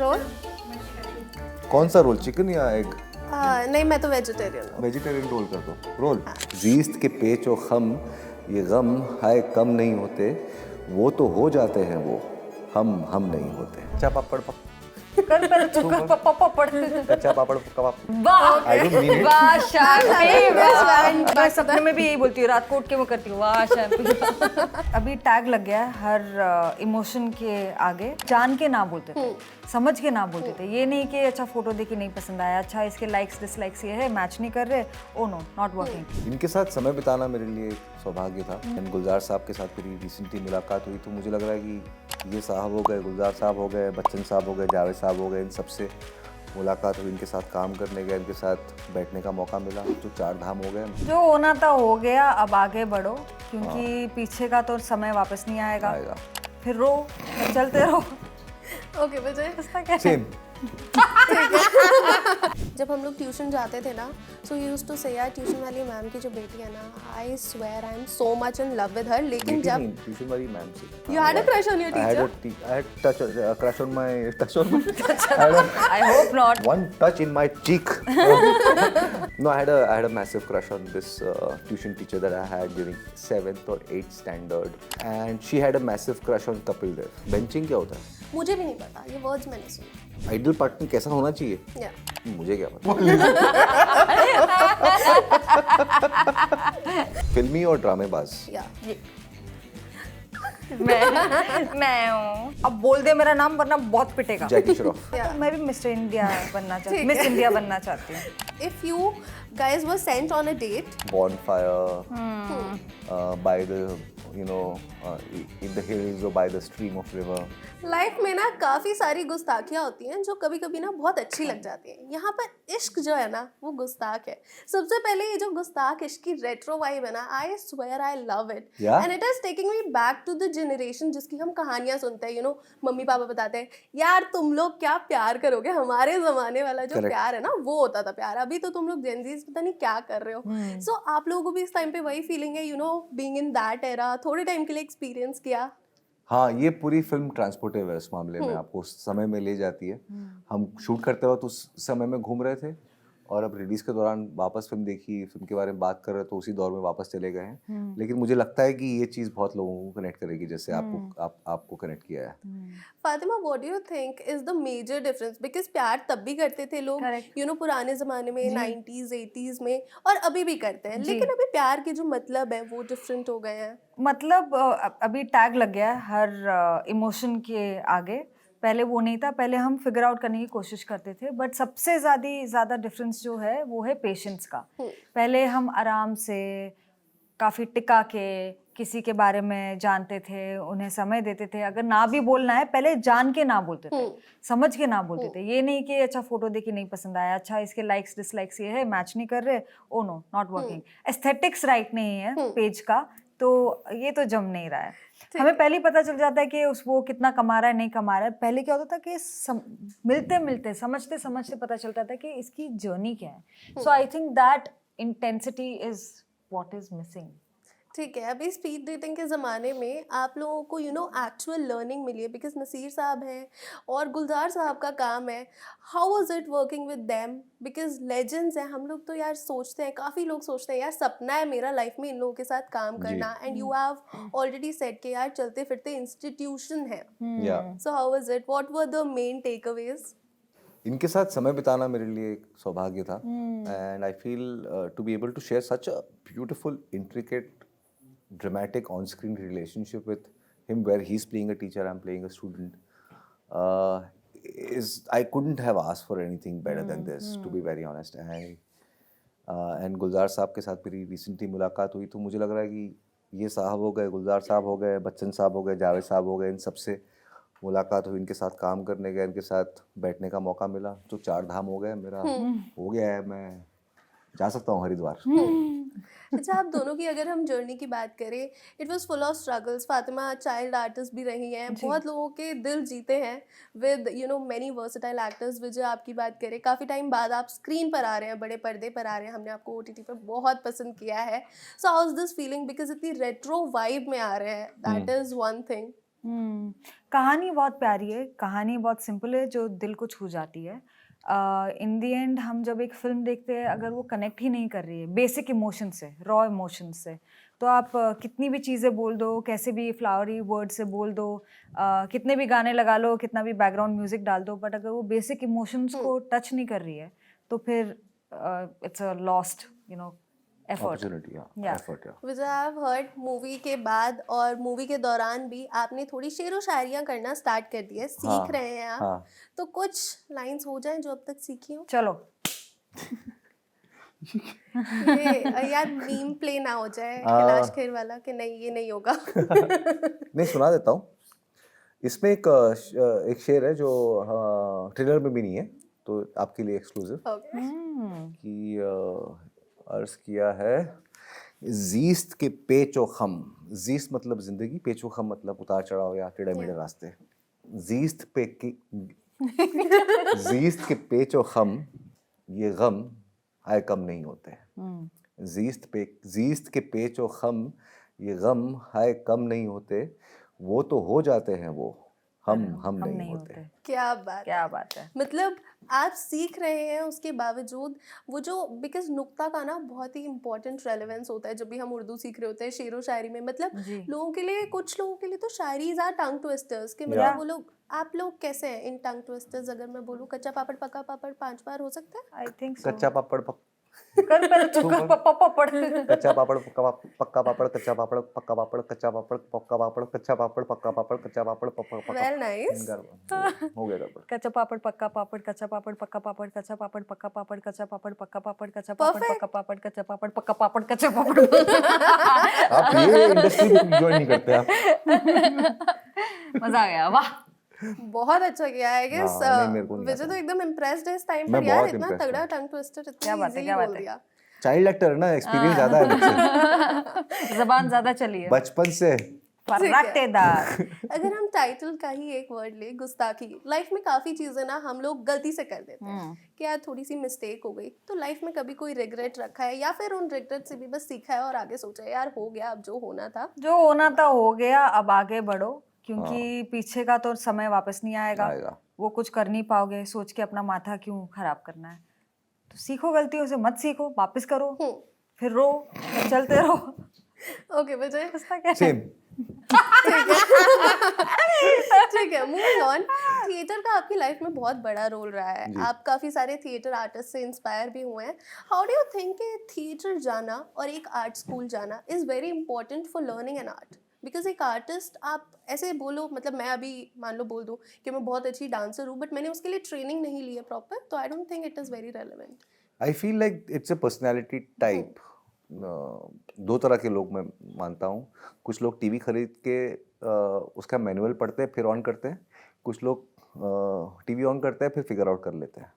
Role? कौन सा role, chicken या एग? नहीं, मैं तो वेजिटेरियन हूँ। वेजिटेरियन रोल कर दो। रोल जीस्त के पेच और खम, ये गम हाय कम नहीं होते, वो तो हो जाते हैं वो, हम नहीं होते। कच्चा पापड़ कर पहले चुका पापा पढ़ते थे। कच्चा पापड़ कबाब। वाह I don't mean it. वाह शांति, वाह। Yes, मैं सपने में भी यही बोलती हूँ, रात को उठ के वो करती हूँ, वाह शांति। अभी टैग लग गया है हर इमोशन के आगे। जान के ना बोलते थे, समझ के ना बोलते थे। ये नहीं कि अच्छा फोटो देखी नहीं पसंद आया, अच्छा इसके लाइक्स डिसलाइक्स ये है, मैच नहीं कर रहे, ओ नो नॉट वर्किंग। इनके साथ समय बिताना मेरे लिए एक सौभाग्य था। गुलजार साहब के साथ मेरी रिसेंटली मुलाकात हुई तो मुझे लग रहा है कि ये साहब हो गए, गुलजार साहब हो गए, बच्चन साहब हो गए, जावेद साहब हो गए, इन सबसे मुलाकात हुई, इनके साथ काम करने गया, इनके साथ बैठने का मौका मिला, तो 4 धाम हो गए। जो होना था हो गया, अब आगे बढ़ो, क्योंकि पीछे का तो समय वापस नहीं आएगा। फिर रो, फिर चलते रहो। ओके विजय। सेम। जब हम लोग ट्यूशन जाते थे ना, सो ही यूज्ड टू से यार ट्यूशन वाली मैम की जो बेटी है ना, I swear I am so much in love with her. लेकिन जब ट्यूशन वाली मैम से you had a crush on your I had teacher? I had crush on my I hope not. one touch in my cheek. No, I had a massive crush on this tuition teacher that I had during 7th or 8th standard, and she had a massive crush on Kapil Dev. Benching क्या होता है? मुझे भी नहीं पता, ये words मैंने सुने। आइडियल पार्टनर कैसा होना चाहिए? या मुझे क्या पता। फिल्मी और ड्रामेबाज। या मैं हूँ। अब बोल दे मेरा नाम वरना बहुत पिटेगा। जैकी श्रॉफ। Yeah. मैं भी मिस्टर इंडिया बनना चाहती हूँ, ठीक है। मिस इंडिया बनना चाहती हूँ। If you guys were sent on a date, Bonfire, by the in the hills or by the stream of river. Life में ना काफ़ी सारी गुस्ताखियाँ होती हैं जो कभी कभी ना बहुत अच्छी लग जाती हैं। यहाँ पर इश्क जो है ना वो गुस्ताख है। सबसे पहले ये जो गुस्ताख इश्क की रेट्रो वाइब है ना, I swear I love it and it is taking me back to the generation जिसकी हम कहानियाँ सुनते हैं। मम्मी पापा बताते हैं यार तुम लोग क्या प्यार करोगे, हमारे ज़माने वाला जो प्यार है ना वो होता था प्यार, अभी तो तुम लोग जेनजीज पता नहीं क्या कर रहे हो। सो आप लोगों को भी इस टाइम पे वही फीलिंग है, बीइंग इन दैट एरा, थोड़े टाइम के लिए एक्सपीरियंस किया? हाँ, ये पूरी फिल्म ट्रांसपोर्टिव है इस मामले में, आपको उस समय में ले जाती है। हम शूट करते वक्त उस समय में घूम रहे थे और अब रिलीज के दौरान वापस फिल्म देखी, फिल्म के बारे में बात कर रहे तो उसी दौर में वापस चले गए हैं। लेकिन मुझे लगता है कि ये चीज़ बहुत लोगों को कनेक्ट करेगी जैसे आपको कनेक्ट किया है। Fatima, what do you think is the major difference? Because प्यार तब भी करते थे लोग, पुराने ज़माने में 90s 80s में, और अभी भी करते हैं, लेकिन अभी प्यार के जो मतलब है वो डिफरेंट हो गए हैं। मतलब अभी टैग लग गया है हर इमोशन के आगे। पहले वो नहीं था, पहले हम फिगर आउट करने की कोशिश करते थे, बट सबसे ज़्यादा डिफरेंस जो है वो है पेशेंस का। पहले हम आराम से काफ़ी टिका के किसी के बारे में जानते थे, उन्हें समय देते थे। अगर ना भी बोलना है पहले जान के ना बोलते थे, समझ के ना बोलते थे। ये नहीं कि अच्छा फोटो देखी नहीं पसंद आया, अच्छा इसके लाइक्स डिसलाइक्स ये है, मैच नहीं कर रहे, oh no not working, aesthetics right नहीं है पेज का, तो ये तो जम नहीं रहा है। हमें पहले ही पता चल जाता है कि वो कितना कमा रहा है नहीं कमा रहा है। पहले क्या होता था कि मिलते मिलते समझते समझते पता चलता था कि इसकी जर्नी क्या है। So I think that intensity is what is missing. ठीक है, अभी स्पीड डेटिंग के ज़माने में आप लोगों को एक्चुअल लर्निंग मिली है, बिकॉज नसीर साहब हैं और गुलजार साहब का काम है। How was it working with them? Because legends हैं, हम लोग तो यार सोचते हैं, काफ़ी लोग सोचते हैं यार सपना है मेरा लाइफ में इन लोगों के साथ काम करना, and you have already said कि यार चलते फिरते इंस्टीट्यूशन है। So how was it, what were the main takeaways? इनके साथ समय बिताना मेरे लिए एक सौभाग्य था, and I feel to be able to share such a beautiful intricate dramatic on-screen relationship with him where he's playing a teacher, I'm playing a student, I couldn't have asked for anything better than this, to be very honest. And गुलजार साहब के साथ मेरी recently मुलाकात हुई तो मुझे लग रहा है कि ये साहब हो गए, गुलजार साहब हो गए, बच्चन साहब हो गए, जावेद साहब हो गए, इन सबसे मुलाकात हुई, इनके साथ काम करने गया, इनके साथ बैठने का मौका मिला, तो 4 धाम हो गए मेरा, हो गया है, मैं जा सकता हूँ हरिद्वार। अच्छा, आप दोनों की अगर हम जर्नी की बात करें, it was full of struggles. Fatima child artist भी रही हैं, बहुत लोगों के दिल जीते हैं विद मेनी वर्सेटाइल एक्टर्स। विजय, आपकी बात करें, काफ़ी टाइम बाद आप स्क्रीन पर आ रहे हैं, बड़े पर्दे पर आ रहे हैं, हमने आपको OTT पर बहुत पसंद किया है। So how is this feeling? Because इतनी रेट्रो वाइब में आ रहे हैं, दैट इज़ वन थिंग। कहानी बहुत प्यारी है, कहानी बहुत सिंपल है जो दिल को छू जाती है। इन द एंड हम जब एक फिल्म देखते हैं, अगर वो कनेक्ट ही नहीं कर रही है बेसिक इमोशन से, रॉ इमोशन से, तो आप कितनी भी चीज़ें बोल दो, कैसे भी फ्लावरी वर्ड से बोल दो, कितने भी गाने लगा लो, कितना भी बैकग्राउंड म्यूजिक डाल दो, बट अगर वो बेसिक इमोशंस को टच नहीं कर रही है तो फिर it's a lost effort. Opportunity, Yeah. Effort, या विजय, आई हैव हर्ड मूवी के बाद और मूवी के दौरान भी आपने थोड़ी शेरो शायरियाँ करना स्टार्ट कर दी है, सीख रहे हैं आप। हाँ। तो कुछ लाइंस हो जाएं जो अब तक सीखी हो। चलो ये यार मीम प्ले ना हो जाए कैलाश खेर वाला कि नहीं ये नहीं होगा। नहीं, सुना देता हूँ। इसमें एक शेर है जो ट्रेलर में भी नहीं है, तो आपके लिए एक्सक्लूसिव, ओके। कि अर्ज किया है, जीस्त के पेचो खम, जीस्त मतलब जिंदगी, पेचो खम मतलब उतार चढ़ाव या टेढ़े मेढ़े रास्ते। जीस्त पे की जीस्त के पेचो खम, ये गम हाय कम नहीं होते। जीस्त के पेचो खम, ये गम हाय कम नहीं होते, वो तो हो जाते हैं वो, हम नहीं होते। क्या बात क्या बात है। मतलब आप सीख रहे हैं उसके बावजूद वो जो, बिकॉज नुक्ता का ना बहुत ही इंपॉर्टेंट रेलेवेंस होता है जब भी हम उर्दू सीख रहे होते हैं शेरो शायरी में। मतलब जी। लोगों के लिए, कुछ लोगों के लिए तो शायरीज आर टंग ट्विस्टर्स के, Yeah. मतलब वो लोग, आप लोग कैसे हैं इन टंग ट्विस्टर्स? अगर मैं बोलूँ कच्चा पापड़ पक्का पापड़ 5 बार हो सकता है? I think so. कच्चा पापड़ कर पहले चुका पापड़ कच्चा पापड़ पक्का पापड़, कच्चा पापड़ पक्का पापड़, कच्चा पापड़ पक्का पापड़, कच्चा पापड़ पक्का पापड़, कच्चा पापड़ पक्का वेल नाइस। हो गया गड़बड़। कच्चा पापड़ पक्का पापड़, कच्चा पापड़ पक्का पापड़, कच्चा पापड़ पक्का पापड़, कच्चा पापड़ पक्का पापड़, कच्चा पापड़ पक्का पापड़, कच्चा पापड़ पक्का पापड़, कच्चा पापड़। आप ये इंडस्ट्री ज्वाइन नहीं करते आप। मजा आ गया, वाह। बहुत अच्छा किया है गेस। हाँ, नहीं, मेरे को नहीं विजय आता। तो एकदम इम्प्रेस्ड है इस टाइम मैं पर यार, बहुत इतना impressed तगड़ा हूँ। टंग ट्विस्टर इतना क्या बात है, इजीली क्या बात बोल है। दिया। चाइल्ड एक्टर है ना, एक्सपीरियंस ज्यादा है मुझसे, जबान ज्यादा चली है। बचपन से। फर्राटेदार। अगर हम टाइटल का ही एक वर्ड ले, गुस्ताखी, लाइफ में काफी चीजें ना हम लोग गलती से कर देते हैं कि यार थोड़ी सी मिस्टेक हो गई। तो लाइफ में कभी कोई रिग्रेट रखा है या फिर उन रिग्रेट से भी बस सीखा है और आगे सोचा है यार हो गया, अब जो होना था जो होना था हो गया, अब आगे बढ़ो, क्योंकि पीछे का तो समय वापस नहीं आएगा। वो कुछ कर नहीं पाओगे, सोच के अपना माथा क्यों खराब करना है। तो सीखो गलतियों से, मत सीखो, वापस करो, फिर रो, फिर चलते रहो। ओके विजय, सेम। ठीक है, मूविंग ऑन। थिएटर का आपकी लाइफ में बहुत बड़ा रोल रहा है, आप काफी सारे थिएटर आर्टिस्ट से इंस्पायर भी हुए हैं। हाउ डू यू थिंक कि थिएटर जाना और एक आर्ट स्कूल जाना is very important for learning an art? Because एक आर्टिस्ट, आप ऐसे बोलो, मतलब मैं अभी मान लो बोल दूँ कि मैं बहुत अच्छी डांसर हूँ बट मैंने उसके लिए ट्रेनिंग नहीं ली है प्रॉपर, तो I don't think it is very relevant. I feel like it's a personality type. दो तरह के लोग मैं मानता हूँ। कुछ लोग टीवी खरीद के उसका मैनुअल पढ़ते हैं फिर ऑन करते हैं, कुछ लोग टीवी ऑन करते हैं फिर फिगर आउट कर लेते हैं।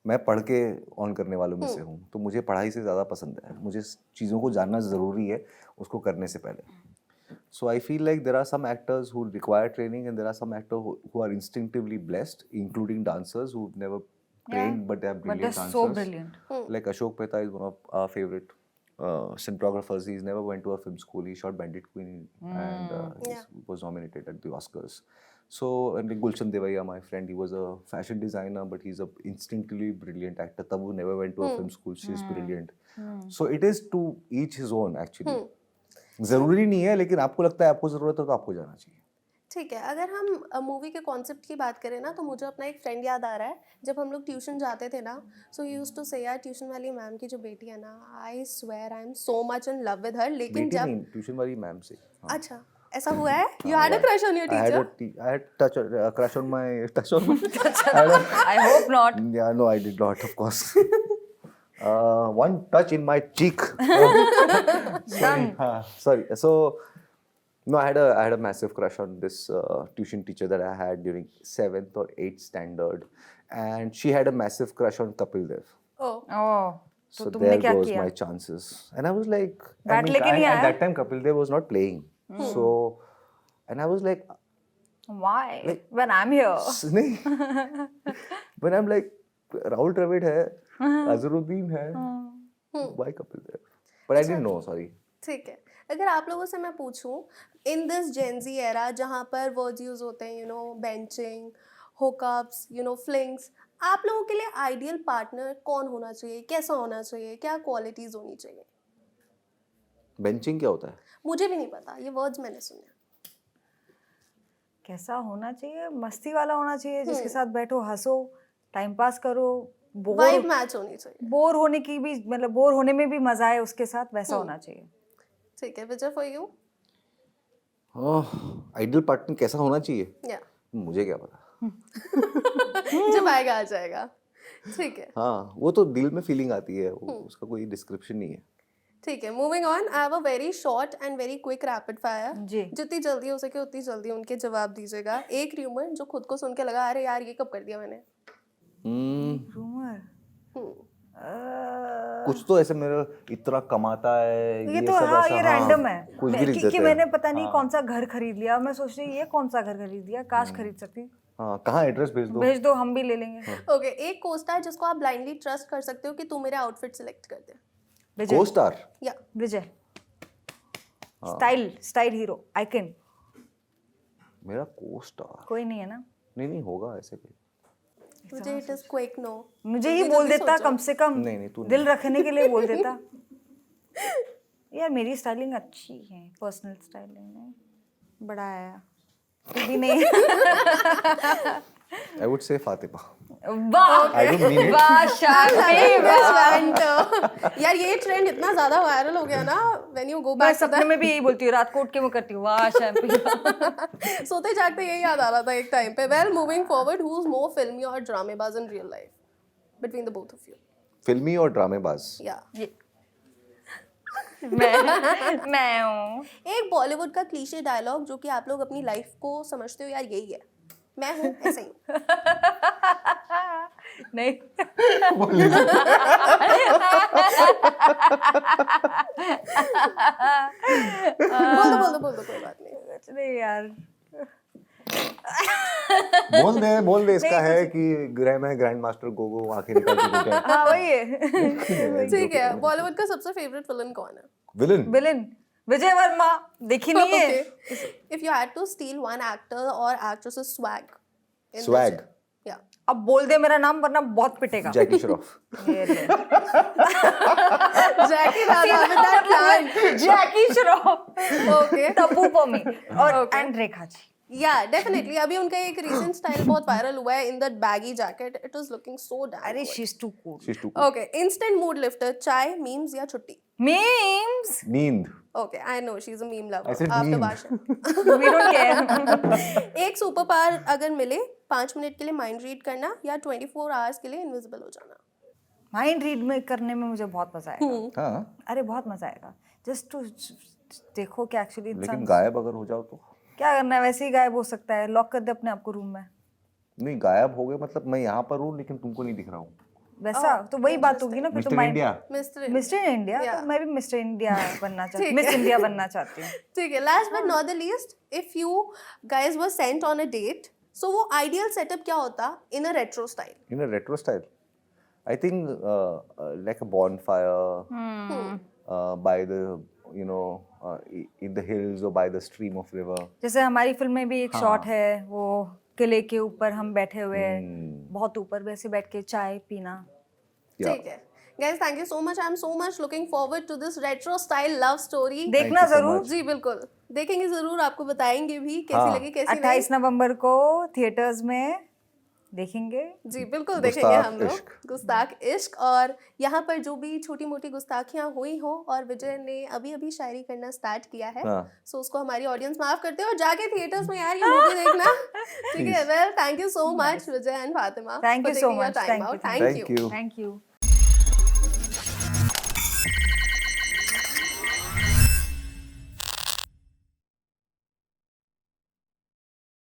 मैं पढ़ के ऑन करने वालों में से हूँ, तो मुझे पढ़ाई से ज़्यादा पसंद है। मुझे चीज़ों को जानना ज़रूरी है उसको करने से पहले। So I feel like there are some actors who require training and there are some actors who are instinctively blessed, including dancers who've never trained but they are But brilliant they're dancers. so brilliant. Like Ashok Mehta is one of our favorite cinematographers. He's never went to a film school. He shot Bandit Queen and he was nominated at the Oscars. So and like Gulshan Devaiya, my friend, he was a fashion designer, but he's a instinctively brilliant actor. Tabu never went to a film school. She's brilliant. So it is to each his own actually. जरूरी नहीं है, लेकिन आपको लगता है आपको जरूरत है तो आपको जाना चाहिए। ठीक है, अगर हम मूवी के कॉन्सेप्ट की बात करें ना, तो मुझे अपना एक फ्रेंड याद आ रहा है। जब हम लोग ट्यूशन जाते थे ना, सो ही यूज्ड टू से यार ट्यूशन वाली मैम की जो बेटी है ना, I swear I am so much in love with her. लेकिन बेटी जब नहीं, ट्यूशन वाली मैम से। अच्छा ऐसा हुआ है, you had a crush on your teacher? I had crush on my I hope not. Yeah, no, I did not, of course. One touch in my cheek. Sorry. So, no, I had a massive crush on this tuition teacher that I had during 7th or 8th standard, and she had a massive crush on Kapil Dev. Oh, So तो तुमने there क्या goes किया? my chances, and I was like, Bat लेके नहीं at आया? that time Kapil Dev was not playing, so, and I was like, Why? When I'm here. नहीं, when I'm like, Rahul Dravid है, Azharuddin है, why Kapil Dev? But I didn't know, sorry. ठीक है, अगर आप लोगों से मैं पूछूं इन दिस जेंजी एरा जहाँ पर वर्ड्स यूज होते हैं you know benching hookups you know flings, आप लोगों के लिए आइडियल पार्टनर कौन होना चाहिए, कैसा होना चाहिए, क्या क्वालिटीज होनी चाहिए? बेंचिंग क्या होता है? मुझे भी नहीं पता, ये वर्ड्स मैंने सुने। कैसा होना चाहिए? मस्ती वाला होना चाहिए, जिसके साथ बैठो, हंसो, टाइम पास करो, वाइब मैच होनी चाहिए। बोर होने की भी, मतलब बोर होने में भी मजा आए उसके साथ, वैसा होना चाहिए। ठीक है, विजय फॉर यू? आइडियल पार्टनर कैसा होना चाहिए? या मुझे क्या पता। जब आएगा आ जाएगा। ठीक है। हाँ, वो तो दिल में फीलिंग आती है, उसका कोई डिस्क्रिप्शन नहीं है। ठीक है, moving on. I have a very short and very quick rapid fire. जी। जितनी जल्दी हो सके उतनी जल्दी उनके जवाब दीजिएगा। एक र्यूमर जो खुद को सुन के लगा अरे यार ये कब कर दिया मैंने। रूमर कुछ तो ऐसे मेरा इतना कमाता है, ये तो सब हाँ, ऐसा, ये रैंडम है कुछ भी लिख कि देते हैं। मैंने पता नहीं कौन सा घर खरीद लिया, मैं सोच रही ये कौन सा घर खरीद लिया, काश खरीद सकती। हाँ, कहाँ एड्रेस भेज दो। हम भी ले लेंगे। ओके, एक कोस्टार जिसको आप ब्लाइंडली ट्रस्ट कर सकते हो कि तू मेरा आउटफिट सिलेक्ट कर दे। विजय। को-स्टार? या विजय स्टाइल हीरो आइकन। मेरा को-स्टार कोई नहीं है ना? नहीं होगा ऐसे कोई। मुझे इट इज क्विक नो। मुझे ही बोल देता कम से कम, नहीं, तू दिल रखने के लिए बोल देता। यार मेरी स्टाइलिंग अच्छी है, पर्सनल स्टाइलिंग है, बड़ा आया भी नहीं। I would say Fatima. वाह आई डोंट मीन इट। वाह शादी Best यार ये ट्रेंड इतना ज्यादा वायरल हो गया ना, व्हेन यू गो मैं बैक सपने में भी यही बोलती हूँ, रात को उठ के मैं करती हूँ वाह शैम्पी। सोते जागते यही याद आ रहा था एक टाइम पे। Well moving forward, who is more फिल्मी और ड्रामेबाज in real life between the both of you? फिल्मी और ड्रामेबाज? या मैं हूँ। एक बॉलीवुड का क्लीशे डायलॉग जो कि आप लोग अपनी लाइफ को समझते हो यार यही है, मैं हूँ ऐसे ही। नहीं बोल दो कोई बात नहीं। कुछ नहीं यार। बोल दे इसका है कि ग्रैंड मास्टर गोगो आंखें निकाल के घूमते हैं। हाँ वही है। ठीक है, बॉलीवुड का सबसे फेवरेट विलन कौन है? विलन विजय वर्मा, देखी नहीं है? If you had to steal one actor और एक्ट्रेसेस स्वैग स्वैग? या अब बोल दे मेरा नाम वरना बहुत पिटेगा। जैकी श्रॉफ। ये ले। जैकी दादा with that plant. Jackie Shroff, okay Tabu Pammi और Okay. एंड रेखा जी। या डेफिनेटली अभी उनका एक रीसेंट स्टाइल बहुत वायरल हुआ है in that baggy jacket, it was looking so damn. अरे she is too cool. She's too okay, instant mood lifter, चाय, मीम्स या छुट्टी? मीम्स, नींद। Okay, I know she is a meme I lover. said after meme. भाषण। We don't care. एक super power अगर मिले, 5 minute के लिए माइंड रीड करना या 24 आवर्स के लिए इनविजिबल हो जाना? माइंड रीड में करने में मुझे बहुत मजा आएगा। हाँ, अरे बहुत मजा आएगा, जस्ट टू देखो कि एक्चुअली लेकिन गायब अगर हो जाओ तो? क्या करना है, वैसे ही गायब हो सकता है, लॉक कर दे अपने आप को रूम में। नहीं, गायब हो गए मतलब मैं यहाँ पर हूँ लेकिन तुमको नहीं दिख रहा हूँ। वैसा तो वही बात होगी ना, फिर तो mister mind. India. Mister India, Yeah. तो मैं भी मिस्टर इंडिया बनना चाहती हूँ, ठीक मिस है। इंडिया बनना चाहती हूँ। ठीक है, last but not the least, if you guys were sent on a date, so वो आइडियल सेटअप क्या होता in a retro style? In a retro style, I think like a bonfire by the in the hills or by the stream of river. जैसे हमारी film में भी एक shot है, वो किले के ऊपर हम बैठे हुए हैं, बहुत ऊपर, वैसे बैठ के चाय पीना। Yeah. ठीक है guys, thank you so much. I am so much looking forward to this retro style love story. देखना you so जरूर। much. जी बिल्कुल, देखेंगे जरूर, आपको बताएंगे भी कैसी लगी कैसी 28 नवंबर को थिएटर्स में देखेंगे। नहीं। जी बिल्कुल देखेंगे गुस्ताख हम लोग इश्क। गुस्ताख इश्क। और यहाँ पर जो भी छोटी मोटी गुस्ताखियाँ हुई हो, और विजय ने अभी अभी शायरी करना स्टार्ट किया है, हाँ। सो उसको हमारी ऑडियंस माफ करते हो और जाके थिएटर्स में यार ये मूवी देखना। ठीक है, well thank you so much Vijay and Fatima. Thank you so much, thank you. Thank you. Thank you.